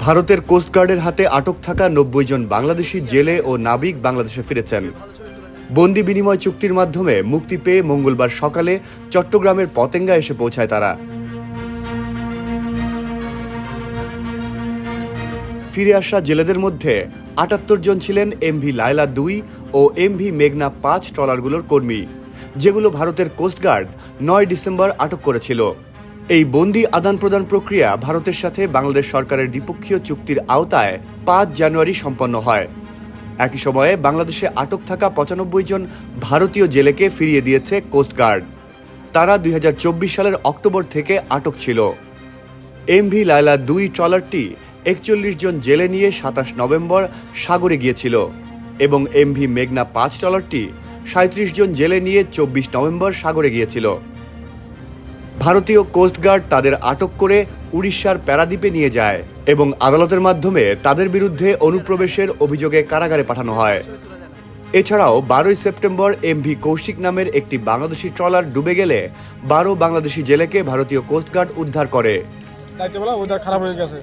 ভারতের কোস্টগার্ডের হাতে আটক থাকা ৯০ জন বাংলাদেশি জেলে ও নাবিক বাংলাদেশে ফিরেছেন। বন্দি বিনিময় চুক্তির মাধ্যমে মুক্তি পেয়ে মঙ্গলবার সকালে চট্টগ্রামের পতেঙ্গা এসে পৌঁছায় তারা। ফিরে আসা জেলেদের মধ্যে ৭৮ জন ছিলেন এমভি লায়লা ২ ও এমভি মেঘনা ৫ ট্রলারগুলোর কর্মী, যেগুলো ভারতের কোস্টগার্ড ৯ ডিসেম্বর আটক করেছিল। এই বন্দি আদান প্রদান প্রক্রিয়া ভারতের সাথে বাংলাদেশ সরকারের দ্বিপক্ষীয় চুক্তির আওতায় ৫ জানুয়ারি সম্পন্ন হয়। একই সময়ে বাংলাদেশে আটক থাকা ৯৫ জন ভারতীয় জেলেকে ফিরিয়ে দিয়েছে কোস্টগার্ড। তারা ২০২৪ সালের অক্টোবর থেকে আটক ছিল। এমভি লায়লা ২ ট্রলারটি ৪১ জন জেলে নিয়ে ২৭ নভেম্বর সাগরে গিয়েছিল এবং এমভি মেঘনা ৫ ট্রলারটি ৩৭ জন জেলে নিয়ে ২৪ নভেম্বর সাগরে গিয়েছিল। ভারতীয় কোস্টগার্ড তাদের আটক করে উড়িষ্যার প্যারাদ্বীপে নিয়ে যায় এবং আদালতের মাধ্যমে তাদের বিরুদ্ধে অনুপ্রবেশের অভিযোগে কারাগারে পাঠানো হয়। এছাড়াও ১২ সেপ্টেম্বর এমভি কৌশিক নামের একটি বাংলাদেশি ট্রলার ডুবে গেলে ১২ বাংলাদেশি জেলেকে ভারতীয় কোস্টগার্ড উদ্ধার করে। ওয়েদার খারাপ হয়ে গেছে,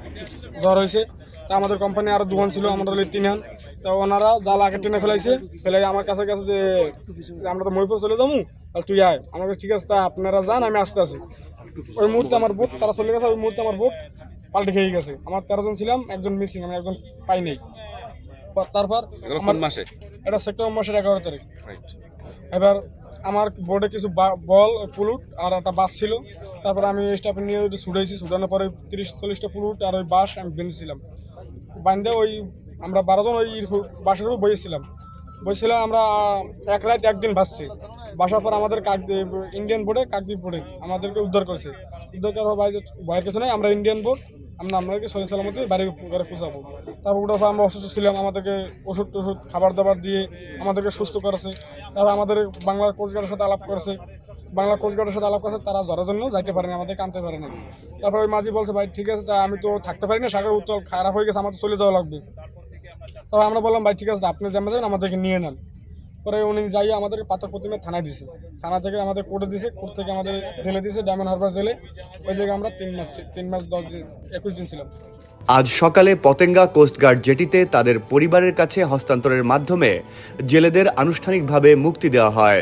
জ্বর হয়েছে। তা আমাদের কোম্পানি আরো দুজন ছিল, আমাদের ৩ জন। তো ওনারা জাল আগে টেনে ফেলে আমার কাছে গেছে যে আমরা তো মহিপুর চলে যাবো, আর তুই আয়। আমাকে ঠিক আছে, তা আপনারা যান, আমি আসতে আছি। ওই মুহূর্তে আমার বোট তারা চলে গেছে, ওই মুহূর্তে আমার বোট পাল্টে খেয়ে গেছে। আমার ১৩ জন ছিলাম, একজন মিসিং, আমি একজন পাই নেই। তারপর এটা সেপ্টেম্বর মাসের ১১ তারিখ। এবার আমার বোর্ডে কিছু বল পুলুট আর একটা বাস ছিল। তারপরে আমি স্টাফে নিয়ে ছুটাইছি, ছুটানোর পরে ৩০-৪০টা পুলুট আর ওই বাস আমি বেঁধেছিলাম। বাঁধে ওই আমরা ১২ জন ওই বাসের উপর বসেছিলাম। আমরা এক রাত একদিন ভাসছি। বাসার পর আমাদের ইন্ডিয়ান বোর্ডে কাকদ্বীপ বোর্ডে আমাদেরকে উদ্ধার করেছে। উদ্ধার করার ভয়ের কিছু নেই, আমরা ইন্ডিয়ান বোর্ড, আমাদেরকে সহি সালামতে বাড়ি ঘরে পৌঁছাবো। তারপর ওটার পর আমরা অসুস্থ ছিলাম, আমাদেরকে ওষুধ খাবার দাবার দিয়ে আমাদেরকে সুস্থ করেছে। তারপর আমাদের বাংলা কোস্টগার্ডের সাথে আলাপ করেছে। তারা জ্বরের জন্য যাইতে পারেনি, আমাদেরকে আনতে পারে না। তারপর ওই মাঝি বলছে, ভাই ঠিক আছে, তা আমি তো থাকতে পারি না, সাগর উত্তল খারাপ হয়ে গেছে, আমাদের চলে যাওয়া লাগবে। তবে আমরা বললাম, ভাই ঠিক আছে, আপনি যেমন যাবেন আমাদেরকে নিয়ে নেন। পরে উনি যাই আমাদেরকে পাথর প্রতিমে থানায় দিছে। থানা থেকে আমাদের কোর্টে দিছে, কোর্ট থেকে আমাদের জেলে দিছে, ডায়মন্ড হারবার জেলে। ওই জায়গায় আমরা ৩ মাস ২১ দিন ছিলাম। আজ সকালে পতেঙ্গা কোস্টগার্ড জেটিতে তাদের পরিবারের কাছে হস্তান্তরের মাধ্যমে জেলেদের আনুষ্ঠানিকভাবে মুক্তি দেওয়া হয়।